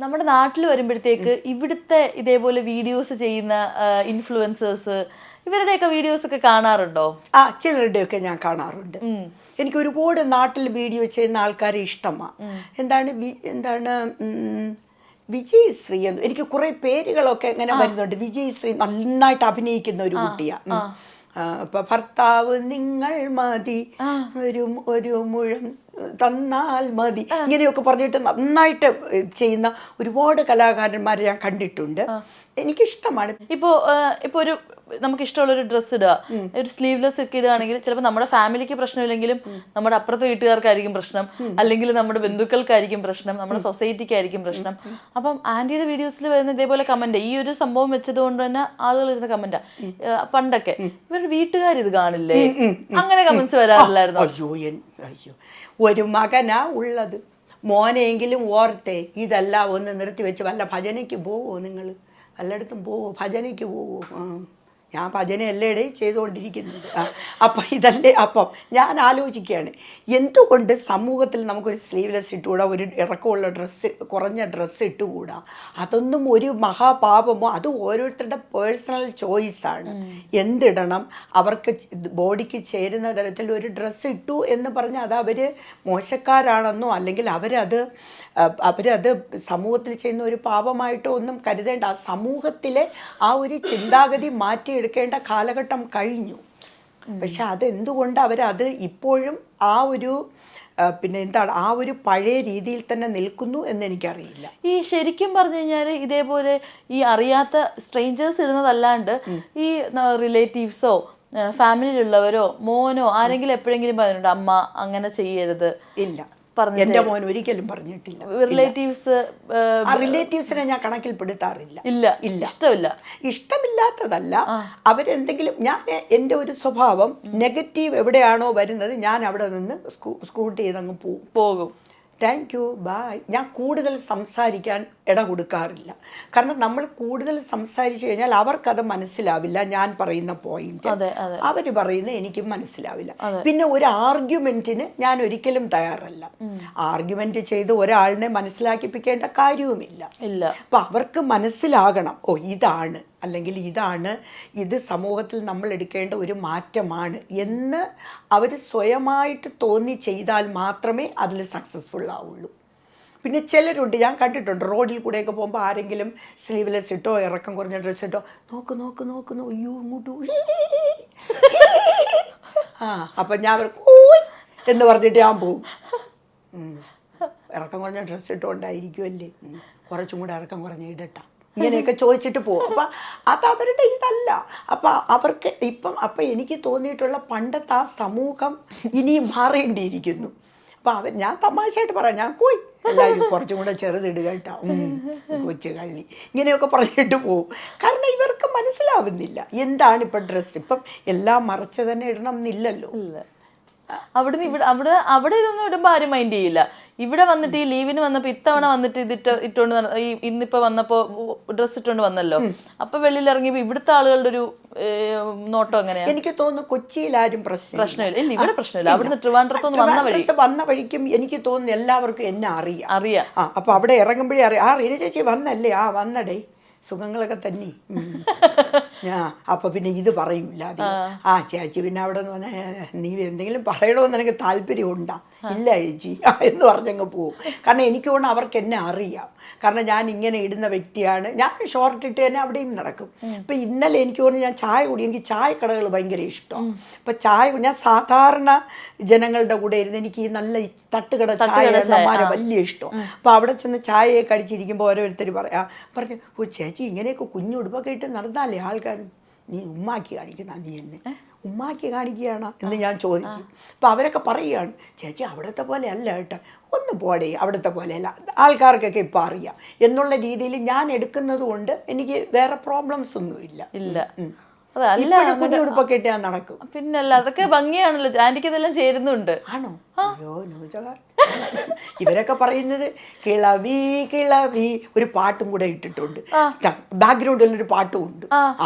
നമ്മുടെ നാട്ടിൽ വരുമ്പോഴത്തേക്ക് ഇവിടുത്തെ ഇതേപോലെ വീഡിയോസ് ചെയ്യുന്ന ഇൻഫ്ലുവൻസേഴ്സ് ഇവരുടെയൊക്കെ വീഡിയോസ് ഒക്കെ കാണാറുണ്ടോ? ചിലരുടെയൊക്കെ ഞാൻ കാണാറുണ്ട്. എനിക്ക് ഒരുപാട് നാട്ടിൽ വീഡിയോ ചെയ്യുന്ന ആൾക്കാരെ ഇഷ്ടമാണ്. എന്താണ് വിജയശ്രീ എന്ന് എനിക്ക് കുറെ പേരുകളൊക്കെ ഇങ്ങനെ വരുന്നുണ്ട്. വിജയശ്രീ നന്നായിട്ട് അഭിനയിക്കുന്ന ഒരു കുട്ടിയാണ്. ഇപ്പൊ ഭർത്താവ് നിങ്ങൾ മതി ഒരു മുഴം തന്നാൽ മതി ഇങ്ങനെയൊക്കെ പറഞ്ഞിട്ട് നന്നായിട്ട് ചെയ്യുന്ന ഒരുപാട് കലാകാരന്മാരെ ഞാൻ കണ്ടിട്ടുണ്ട്. എനിക്കിഷ്ടമാണ്. ഇപ്പൊ ഒരു നമുക്ക് ഇഷ്ടമുള്ള ഒരു ഡ്രസ്സ് ഇടുക, ഒരു സ്ലീവ്ലെസ് ഒക്കെ ഇടുകയാണെങ്കിൽ ചിലപ്പോൾ നമ്മുടെ ഫാമിലിക്ക് പ്രശ്നമില്ലെങ്കിലും നമ്മുടെ അപ്പുറത്തെ വീട്ടുകാർക്കായിരിക്കും പ്രശ്നം, അല്ലെങ്കിൽ നമ്മുടെ ബന്ധുക്കൾക്കായിരിക്കും പ്രശ്നം, നമ്മുടെ സൊസൈറ്റിക്കായിരിക്കും പ്രശ്നം. അപ്പം ആന്റിയുടെ വീഡിയോസിൽ വരുന്ന ഇതേപോലെ കമന്റ്, ഈ ഒരു സംഭവം വെച്ചത് കൊണ്ട് തന്നെ ആളുകൾ ഇരുന്ന കമന്റാ. പണ്ടൊക്കെ ഇവരുടെ വീട്ടുകാർ ഇത് കാണില്ലേ, അങ്ങനെ കമന്റ്സ് വരാറില്ലായിരുന്നു. അയ്യോ ഒരു മകനാ ഉള്ളത്, മോനെങ്കിലും ഓർത്തേ ഇതെല്ലാം ഒന്ന് നിർത്തി വെച്ച് വല്ല ഭജനയ്ക്ക് പോവോ? നിങ്ങൾ വല്ലയിടത്തും പോവോ? ഭജനയ്ക്ക് പോവോ? ഞാൻ ഭജനയല്ലേടെ ചെയ്തുകൊണ്ടിരിക്കുന്നത്. അപ്പം ഞാൻ ആലോചിക്കുകയാണ്, എന്തുകൊണ്ട് സമൂഹത്തിൽ നമുക്കൊരു സ്ലീവ്ലെസ് ഇട്ടുകൂടാ, ഒരു ഇറക്കമുള്ള ഡ്രസ്സ്, കുറഞ്ഞ ഡ്രസ്സ് ഇട്ടുകൂടാ? അതൊന്നും ഒരു മഹാപാപമോ? അത് ഓരോരുത്തരുടെ പേഴ്സണൽ ചോയ്സാണ്. എന്തിടണം, അവർക്ക് ബോഡിക്ക് ചേരുന്ന തരത്തിൽ ഒരു ഡ്രസ്സ് ഇട്ടു എന്ന് പറഞ്ഞാൽ അത് അവർ മോശക്കാരാണെന്നോ അല്ലെങ്കിൽ അവരത് സമൂഹത്തിൽ ചെയ്യുന്ന ഒരു പാപമായിട്ടോ ഒന്നും കരുതേണ്ട. ആ സമൂഹത്തിലെ ആ ഒരു ചിന്താഗതി മാറ്റിയെടുക്കേണ്ട കാലഘട്ടം കഴിഞ്ഞു. പക്ഷെ അതെന്തുകൊണ്ട് അവരത് ഇപ്പോഴും ആ ഒരു ആ ഒരു പഴയ രീതിയിൽ തന്നെ നിൽക്കുന്നു എന്ന് എനിക്കറിയില്ല. ഈ ശരിക്കും പറഞ്ഞു കഴിഞ്ഞാൽ ഇതേപോലെ ഈ അറിയാത്ത സ്ട്രേഞ്ചേഴ്സ് ഇടുന്നതല്ലാണ്ട് ഈ റിലേറ്റീവ്സോ ഫാമിലിയിലുള്ളവരോ മോനോ ആരെങ്കിലും എപ്പോഴെങ്കിലും പറഞ്ഞിട്ടുണ്ടോ അമ്മ അങ്ങനെ ചെയ്യരുത്? ഇല്ല, എന്റെ മോൻ ഒരിക്കലും പറഞ്ഞിട്ടില്ല. റിലേറ്റീവ്സിനെ ഞാൻ കണക്കിൽപ്പെടുത്താറില്ല. ഇഷ്ടമില്ലാത്തതല്ല, അവരെന്തെങ്കിലും എൻ്റെ ഒരു സ്വഭാവം നെഗറ്റീവ് എവിടെയാണോ വരുന്നത് ഞാൻ അവിടെ നിന്ന് സ്കൂട്ട് ചെയ്തങ്ങ് പോകും. Thank you, bye. ഞാൻ കൂടുതൽ സംസാരിക്കാൻ ഇട കൊടുക്കാറില്ല. കാരണം നമ്മൾ കൂടുതൽ സംസാരിച്ചു കഴിഞ്ഞാൽ അവർക്കത് മനസ്സിലാവില്ല. ഞാൻ പറയുന്ന പോയിന്റ് അവർ പറയുന്ന എനിക്കും മനസ്സിലാവില്ല. പിന്നെ ഒരു ആർഗ്യുമെന്റിന് ഞാൻ ഒരിക്കലും തയ്യാറല്ല. ആർഗ്യുമെന്റ് ചെയ്ത് ഒരാളിനെ മനസ്സിലാക്കിപ്പിക്കേണ്ട കാര്യവുമില്ല. അപ്പൊ അവർക്ക് മനസ്സിലാകണം, ഓ ഇതാണ് അല്ലെങ്കിൽ ഇത് സമൂഹത്തിൽ നമ്മൾ എടുക്കേണ്ട ഒരു മാറ്റമാണ് എന്ന് അവർ സ്വയമായിട്ട് തോന്നി ചെയ്താൽ മാത്രമേ അതിൽ സക്സസ്ഫുൾ ആവുള്ളൂ. പിന്നെ ചിലരുണ്ട്, ഞാൻ കണ്ടിട്ടുണ്ട്, റോഡിൽ കൂടെയൊക്കെ പോകുമ്പോൾ ആരെങ്കിലും സ്ലീവ്ലെസ് ഇട്ടോ ഇറക്കം കുറഞ്ഞ ഡ്രസ്സ് ഇട്ടോ നോക്ക് അയ്യോ ഇങ്ങോട്ട് അപ്പം ഞാൻ എന്ന് പറഞ്ഞിട്ട് ഞാൻ പോവും. ഇറക്കം കുറഞ്ഞ ഡ്രസ്സ് ഇട്ടുകൊണ്ടായിരിക്കുമല്ലേ, കുറച്ചും കൂടെ ഇറക്കം കുറഞ്ഞ ഇടട്ടാ, ഇങ്ങനെയൊക്കെ ചോദിച്ചിട്ട് പോകും. അപ്പം അത് അവരുടെ ഇതല്ല. അപ്പം എനിക്ക് തോന്നിയിട്ടുള്ള പണ്ടത്തെ ആ സമൂഹം ഇനിയും മാറേണ്ടിയിരിക്കുന്നു. അപ്പം ഞാൻ തമാശയായിട്ട് പറയാം, ഞാൻ പോയി എല്ലാവരും കുറച്ചും കൂടെ ചെറുതിടുക കേട്ടോ, കൊച്ചു കള്ളി, ഇങ്ങനെയൊക്കെ പറഞ്ഞിട്ട് പോവും. കാരണം ഇവർക്ക് മനസ്സിലാവുന്നില്ല എന്താണ് ഇപ്പം ഡ്രസ്സ്. ഇപ്പം എല്ലാം മറച്ച് തന്നെ ഇടണം എന്നില്ലല്ലോ. അവിടെ ഇതൊന്നും ഇടുമ്പോൾ ആരും മൈൻഡ് ചെയ്യില്ല. ഇവിടെ വന്നിട്ട് ഈ ലീവിന് വന്നപ്പോൾ ഇത്തവണ വന്നിട്ട് ഇട്ടോണ്ട് ഇന്നിപ്പോ വന്നപ്പോ ഡ്രസ്സ് ഇട്ടോണ്ട് വന്നല്ലോ, അപ്പൊ വെളിയിൽ ഇറങ്ങിയപ്പോ ഇവിടുത്തെ ആളുകളുടെ ഒരു നോട്ടം എങ്ങനെയാ? എനിക്ക് തോന്നുന്നു കൊച്ചിയിൽ ആരും പ്രശ്നമില്ല. ഇവിടെ പ്രശ്നമില്ല. അവിടുന്ന് ട്രിവാൻഡ്രത്ത് വന്ന വഴിക്കും എനിക്ക് തോന്നുന്നു എല്ലാവർക്കും എന്നെ അറിയാം. അപ്പൊ അവിടെ ഇറങ്ങുമ്പോഴേ അറിയാം, റീന ചേച്ചി വന്നല്ലേ, വന്നടേ, സുഖങ്ങളൊക്കെ തന്നെ. അപ്പൊ പിന്നെ ഇത് പറയൂല, ചേച്ചി പിന്നെ അവിടെ നിന്ന് വന്നാൽ നീ എന്തെങ്കിലും പറയണമെന്ന് എനിക്ക് താല്പര്യം ഉണ്ടാ? ഇല്ല ചേച്ചി എന്ന് പറഞ്ഞങ്ങ് പോവും. കാരണം എനിക്ക് തോന്നുന്നു അവർക്ക് എന്നെ അറിയാം. കാരണം ഞാൻ ഇങ്ങനെ ഇടുന്ന വ്യക്തിയാണ്. ഞാൻ ഷോർട്ട് ഇട്ട് തന്നെ അവിടെയും നടക്കും. ഇപ്പം ഇന്നലെ എനിക്ക് തോന്നുന്നു ഞാൻ എനിക്ക് ചായക്കടകൾ ഭയങ്കര ഇഷ്ടമാണ്. അപ്പം ഞാൻ സാധാരണ ജനങ്ങളുടെ കൂടെ ഇരുന്ന് എനിക്ക് ഈ നല്ല തട്ടുകട ചായമാരെ വലിയ ഇഷ്ടം. അപ്പം അവിടെ ചെന്ന് ചായയൊക്കെ അടിച്ചിരിക്കുമ്പോൾ ഓരോരുത്തർ പറഞ്ഞു, ഓ ചേച്ചി ഇങ്ങനെയൊക്കെ കുഞ്ഞുടുപ്പൊക്കെ ഇട്ട് നടന്നാലേ ആൾക്കാരും, നീ ഉമ്മാക്കി കാണിക്കണം, നീ എന്നെ ഉമ്മാക്കി കാണിക്കുകയാണ് എന്ന് ഞാൻ ചോദിക്കും. അപ്പം അവരൊക്കെ പറയുകയാണ്, ചേച്ചി അവിടുത്തെ പോലെ അല്ല കേട്ടോ, ഒന്ന് പോടേ, അവിടുത്തെ പോലെയല്ല, ആൾക്കാർക്കൊക്കെ ഇപ്പം അറിയാം എന്നുള്ള രീതിയിൽ ഞാൻ എടുക്കുന്നത് കൊണ്ട് എനിക്ക് വേറെ പ്രോബ്ലംസ് ഒന്നുമില്ല. കുഞ്ഞുടുപ്പൊക്കെ ഇട്ട് ഞാൻ നടക്കും. പിന്നല്ല, അതൊക്കെ ഭംഗിയാണല്ലോ, ആന്റിക്ക് ഇതെല്ലാം ചേരുന്നുണ്ട്. ആണോ? അയ്യോ ഇവരൊക്കെ പറയുന്നത് കിളവി കിളവി ഒരു പാട്ടും കൂടെ ഇട്ടിട്ടുണ്ട്, ബാക്ക്ഗ്രൗണ്ടിലൊരു പാട്ടും ഉണ്ട്.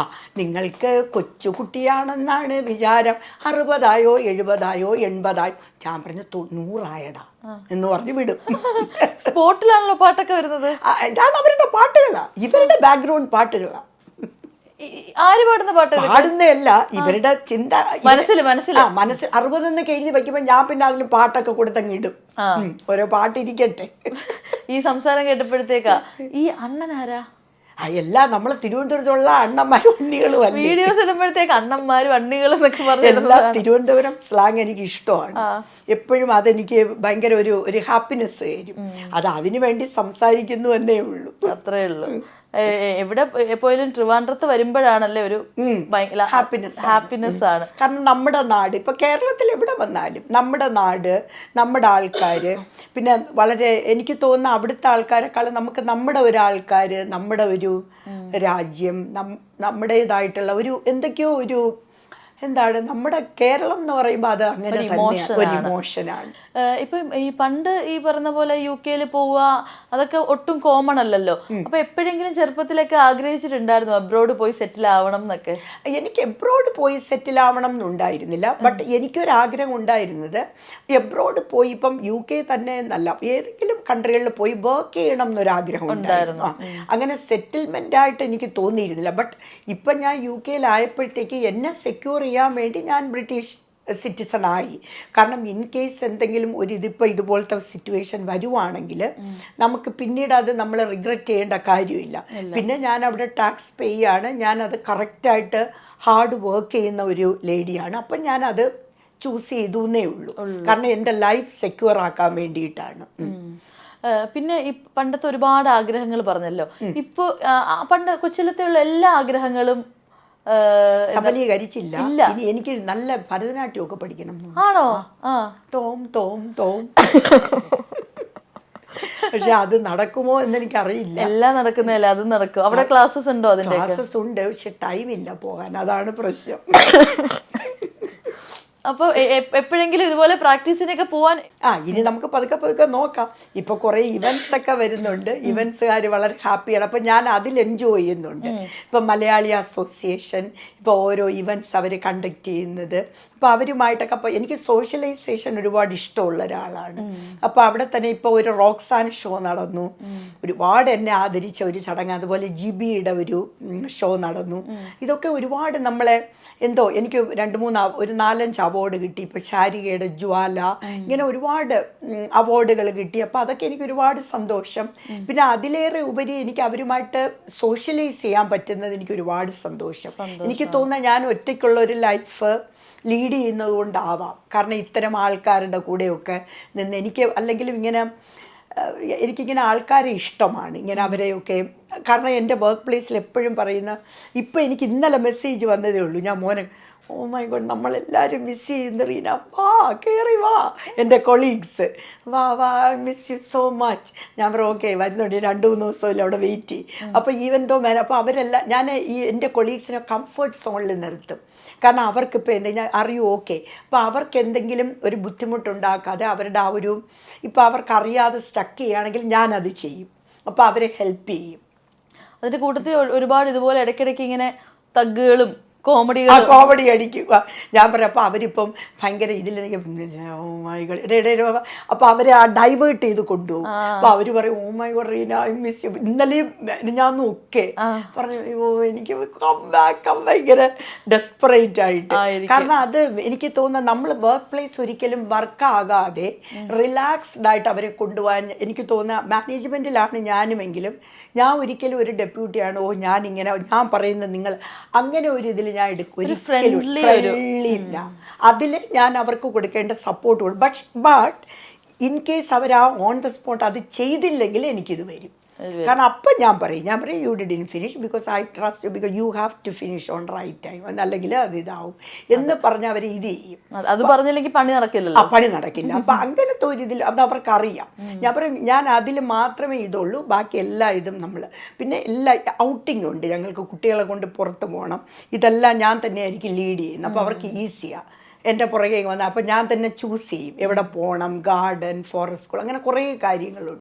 നിങ്ങൾക്ക് കൊച്ചു കുട്ടിയാണെന്നാണ് വിചാരം, 60 70 80 ഞാൻ പറഞ്ഞു 90 എന്ന് പറഞ്ഞ് വിടും. സ്പോട്ടിലാണല്ലോ പാട്ടൊക്കെ വരുന്നത്. ഇതാണ് അവരുടെ പാട്ടുകളാ, ഇവരുടെ ബാക്ക്ഗ്രൗണ്ട് പാട്ടുകളാ. ആര് പാടുന്ന പാട്ട്? പാടുന്നതല്ല, ഇവരുടെ ചിന്ത മനസ്സിൽ 60 എഴുതി വെക്കുമ്പോ ഞാൻ പിന്നെ അതിന് പാട്ടൊക്കെ കൊടുത്തങ്ങ് ഇടും. ഓരോ പാട്ടിരിക്കട്ടെ. ഈ സംസാരം കേട്ടപ്പോഴത്തേക്കാ ഈ അണ്ണൻ ആരാ? എല്ലാം നമ്മളെ തിരുവനന്തപുരത്തുള്ള അണ്ണന്മാരും അണ്ണികളും അല്ലേ. വീഡിയോസ് ഇടുമ്പോഴത്തേക്ക് അണ്ണന്മാരും അണ്ണികളും എന്നൊക്കെ പറഞ്ഞു. എല്ലാ തിരുവനന്തപുരം സ്ലാങ് എനിക്ക് ഇഷ്ടമാണ്. എപ്പോഴും അതെനിക്ക് ഭയങ്കര ഒരു ഹാപ്പിനെസ് തരും. അത് അതിനു വേണ്ടി സംസാരിക്കുന്നു എന്നേ ഉള്ളൂ, അത്രേ ഉള്ളൂ. എവിടെ പോയാലും ട്രിവാൻഡ്രത്ത് വരുമ്പോഴാണല്ലേ ഒരു ഹാപ്പിനെസ് ആണ്. കാരണം നമ്മുടെ നാട്, ഇപ്പൊ കേരളത്തിൽ എവിടെ വന്നാലും നമ്മുടെ നാട്, നമ്മുടെ ആൾക്കാര്, പിന്നെ വളരെ എനിക്ക് തോന്നുന്ന അവിടുത്തെ ആൾക്കാരെക്കാളും നമുക്ക് നമ്മുടെ ഒരാൾക്കാര്, നമ്മുടെ ഒരു രാജ്യം, നമ്മുടേതായിട്ടുള്ള ഒരു എന്തൊക്കെയോ ഒരു എന്താണ് നമ്മുടെ കേരളം എന്ന് പറയുമ്പോൾ അത് അങ്ങനെ തന്നെയാണ്, ഒരു ഇമോഷനാണ്. ഇപ്പം ഈ പണ്ട് ഈ പറഞ്ഞ പോലെ UK പോവുക അതൊക്കെ ഒട്ടും കോമൺ അല്ലല്ലോ. അപ്പൊ എപ്പോഴെങ്കിലും ചെറുപ്പത്തിലൊക്കെ ആഗ്രഹിച്ചിട്ടുണ്ടായിരുന്നു അബ്രോഡ് പോയി സെറ്റിൽ ആവണം എന്നൊക്കെ? എനിക്ക് എബ്രോഡ് പോയി സെറ്റിൽ ആവണം എന്നുണ്ടായിരുന്നില്ല. ബട്ട് എനിക്കൊരാഗ്രഹം ഉണ്ടായിരുന്നത് എബ്രോഡ് പോയി, ഇപ്പം UK തന്നെ എന്നല്ല, ഏതെങ്കിലും കൺട്രികളിൽ പോയി വർക്ക് ചെയ്യണം എന്നൊരാഗ്രഹം ഉണ്ടായിരുന്നു. അങ്ങനെ സെറ്റിൽമെന്റ് ആയിട്ട് എനിക്ക് തോന്നിയിരുന്നില്ല. ബട്ട് ഇപ്പം ഞാൻ UK ആയപ്പോഴത്തേക്ക് എന്നെ സെക്യൂർ ചെയ്യാൻ വേണ്ടി ഞാൻ ബ്രിട്ടീഷ് സിറ്റിസൺ ആയി. കാരണം ഇൻ കേസ് എന്തെങ്കിലും ഒരു ഇതിപ്പോൾ ഇതുപോലത്തെ സിറ്റുവേഷൻ വരുവാണെങ്കിൽ നമുക്ക് പിന്നീട് അത് നമ്മൾ റിഗ്രറ്റ് ചെയ്യേണ്ട കാര്യമില്ല. പിന്നെ ഞാൻ അവിടെ ടാക്സ് പേ ചെയ്യാണ്, ഞാനത് കറക്റ്റായിട്ട് ഹാർഡ് വർക്ക് ചെയ്യുന്ന ഒരു ലേഡിയാണ്. അപ്പം ഞാനത് ചൂസ് ചെയ്തു എന്നേ ഉള്ളൂ. കാരണം എൻ്റെ ലൈഫ് സെക്യൂർ ആക്കാൻ വേണ്ടിയിട്ടാണ്. പിന്നെ ഈ പണ്ടത്തെ ഒരുപാട് ആഗ്രഹങ്ങൾ പറഞ്ഞല്ലോ. ഇപ്പോൾ പണ്ട് കൊച്ചിലത്തെയുള്ള എല്ലാ ആഗ്രഹങ്ങളും സഫലീകരിച്ചില്ല. ഇനി എനിക്ക് നല്ല ഭരതനാട്യം ഒക്കെ പഠിക്കണം. ആണോ? തോം തോം തോം. പക്ഷെ അത് നടക്കുമോ എന്ന് എനിക്കറിയില്ല. എല്ലാം നടക്കുന്നതല്ല, അത് നടക്കും. അവിടെ ക്ലാസ്സസ് ഉണ്ടോ? അതിന്റെ ക്ലാസ്സസ് ഉണ്ട്, പക്ഷെ ടൈം ഇല്ല പോകാൻ, അതാണ് പ്രശ്നം. അപ്പൊ എപ്പോഴെങ്കിലും ഇതുപോലെ പ്രാക്ടീസിനൊക്കെ പോവാൻ ഇനി നമുക്ക് പതുക്കെ നോക്കാം. ഇപ്പൊ കുറെ ഇവന്റ്സ് ഒക്കെ വരുന്നുണ്ട്, ഇവന്റ്സുകാർ വളരെ ഹാപ്പിയാണ്. അപ്പൊ ഞാൻ അതിൽ എൻജോയ് ചെയ്യുന്നുണ്ട്. ഇപ്പൊ മലയാളി അസോസിയേഷൻ ഇപ്പൊ ഓരോ ഇവന്റ്സ് അവർ കണ്ടക്ട് ചെയ്യുന്നത്, അപ്പോൾ അവരുമായിട്ടൊക്കെ. അപ്പോൾ എനിക്ക് സോഷ്യലൈസേഷൻ ഒരുപാട് ഇഷ്ടമുള്ള ഒരാളാണ്. അപ്പോൾ അവിടെ തന്നെ ഇപ്പോൾ ഒരു റോക്സാൻ ഷോ നടന്നു, ഒരുപാട് എന്നെ ആദരിച്ച ഒരു ചടങ്ങ്. അതുപോലെ ജിബിയുടെ ഒരു ഷോ നടന്നു. ഇതൊക്കെ ഒരുപാട് നമ്മളെ എന്തോ എനിക്ക് 4-5 അവാർഡ് കിട്ടി. ഇപ്പോൾ ശാരികയുടെ ജ്വാല, ഇങ്ങനെ ഒരുപാട് അവാർഡുകൾ കിട്ടി. അപ്പോൾ അതൊക്കെ എനിക്ക് ഒരുപാട് സന്തോഷം. പിന്നെ അതിലേറെ ഉപരി എനിക്ക് അവരുമായിട്ട് സോഷ്യലൈസ് ചെയ്യാൻ പറ്റുന്നത് എനിക്ക് ഒരുപാട് സന്തോഷം. എനിക്ക് തോന്നുന്നത് ഞാൻ ഒറ്റയ്ക്കുള്ള ഒരു ലൈഫ് ലീഡ് ചെയ്യുന്നത് കൊണ്ടാവാം. കാരണം ഇത്തരം ആൾക്കാരുടെ കൂടെയൊക്കെ നിന്ന് എനിക്ക് അല്ലെങ്കിലും എനിക്കിങ്ങനെ ആൾക്കാരെ ഇഷ്ടമാണ്, ഇങ്ങനെ അവരെയൊക്കെ. കാരണം എൻ്റെ വർക്ക് പ്ലേസിൽ എപ്പോഴും പറയുന്ന, ഇപ്പം എനിക്ക് ഇന്നലെ മെസ്സേജ് വന്നതേ ഉള്ളൂ, ഞാൻ മോനെ ഓ മൈ ഗോഡ് നമ്മളെല്ലാവരും മിസ് ചെയ്യുന്ന റീന, വാ കയറി വാ, എൻ്റെ കൊളീഗ്സ് വാ മിസ് യു സോ മച്ച്. ഞാൻ പറഞ്ഞു ഓക്കെ വരുന്നുണ്ട്, 2-3 ദിവസമില്ല അവിടെ വെയിറ്റ് ചെയ്യും. അപ്പോൾ ഈവൻ ദോ അപ്പോൾ അവരെല്ലാം ഞാൻ എൻ്റെ കൊളീഗ്സിനെ കംഫർട്ട് സോണിൽ നിർത്തും. കാരണം അവർക്കിപ്പോൾ എന്തെങ്കിലും അറിയൂ ഓക്കെ. അപ്പോൾ അവർക്ക് എന്തെങ്കിലും ഒരു ബുദ്ധിമുട്ടുണ്ടാക്കാതെ അവരുടെ ആ ഒരു ഇപ്പോൾ അവർക്കറിയാതെ സ്റ്റക്ക് ചെയ്യുകയാണെങ്കിൽ ഞാനത് ചെയ്യും. അപ്പോൾ അവരെ ഹെൽപ്പ് ചെയ്യും. അതിൻ്റെ കൂട്ടത്തിൽ ഒരുപാട് ഇതുപോലെ ഇടയ്ക്കിടയ്ക്ക് ഇങ്ങനെ തഗ്ഗുകളും കോമഡി അടിക്കുക. ഞാൻ പറയാം. അപ്പോൾ അവരിപ്പം ഭയങ്കര ഇതിലെനിക്ക് ഓ മൈ ഗോഡ്, അപ്പോൾ അവരെ ആ ഡൈവേർട്ട് ചെയ്ത് കൊണ്ടുപോകും. അപ്പോൾ അവർ പറയും oh my god Reena I miss you. ഇന്നലെയും ഞാൻ ഒക്കെ പറഞ്ഞു ഓ എനിക്ക് കം ബാക്ക്, ഭയങ്കര ഡെസ്പറേറ്റ് ആയിട്ട്. കാരണം അത് എനിക്ക് തോന്നുന്നത് നമ്മൾ വർക്ക് പ്ലേസ് ഒരിക്കലും വർക്കാകാതെ റിലാക്സ്ഡ് ആയിട്ട് അവരെ കൊണ്ടുപോകാൻ എനിക്ക് തോന്നുന്ന മാനേജ്മെൻറ്റിലാണ് ഞാനുമെങ്കിലും ഞാൻ ഒരിക്കലും ഒരു ഡെപ്യൂട്ടിയാണ് ഓ ഞാനിങ്ങനെ ഞാൻ പറയുന്നത് നിങ്ങൾ അങ്ങനെ ഒരു ഇതിൽ ഞാൻ എടുക്കും ഒരിക്കലും ഫ്രണ്ട്ലി ഇല്ല. അതിൽ ഞാൻ അവർക്ക് കൊടുക്കേണ്ട സപ്പോർട്ട് കൊടുക്കും. ബട്ട് ഇൻ കേസ് അവർ ആ ഓൺ ദ സ്പോട്ട് അത് ചെയ്തില്ലെങ്കിൽ എനിക്കിത് വരും. കാരണം അപ്പം ഞാൻ പറയും you didn't finish because I trust you, because you have to finish on right time, അല്ലെങ്കിൽ അത് ഇതാവും എന്ന് പറഞ്ഞ് അവർ ഇത് ചെയ്യും. അത് പറഞ്ഞില്ലെങ്കിൽ പണി നടക്കില്ലല്ലോ. പണി നടക്കില്ല. അപ്പം അങ്ങനത്തെ ഒരു ഇതിൽ അത് അവർക്കറിയാം. ഞാൻ പറയും ഞാൻ അതിൽ മാത്രമേ ഇതുള്ളൂ, ബാക്കി എല്ലാ ഇതും നമ്മൾ പിന്നെ എല്ലാ ഔട്ടിംഗ് ഉണ്ട് ഞങ്ങൾക്ക്, കുട്ടികളെ കൊണ്ട് പുറത്ത് പോകണം, ഇതെല്ലാം ഞാൻ തന്നെയായിരിക്കും ലീഡ് ചെയ്യുന്നത്. അപ്പോൾ അവർക്ക് ഈസിയാണ് എൻ്റെ പുറകെ വന്നാൽ. അപ്പോൾ ഞാൻ തന്നെ ചൂസ് ചെയ്യും എവിടെ പോകണം, ഗാർഡൻ, ഫോറസ്റ്റ് സ്കൂൾ, അങ്ങനെ കുറേ കാര്യങ്ങളുണ്ട്.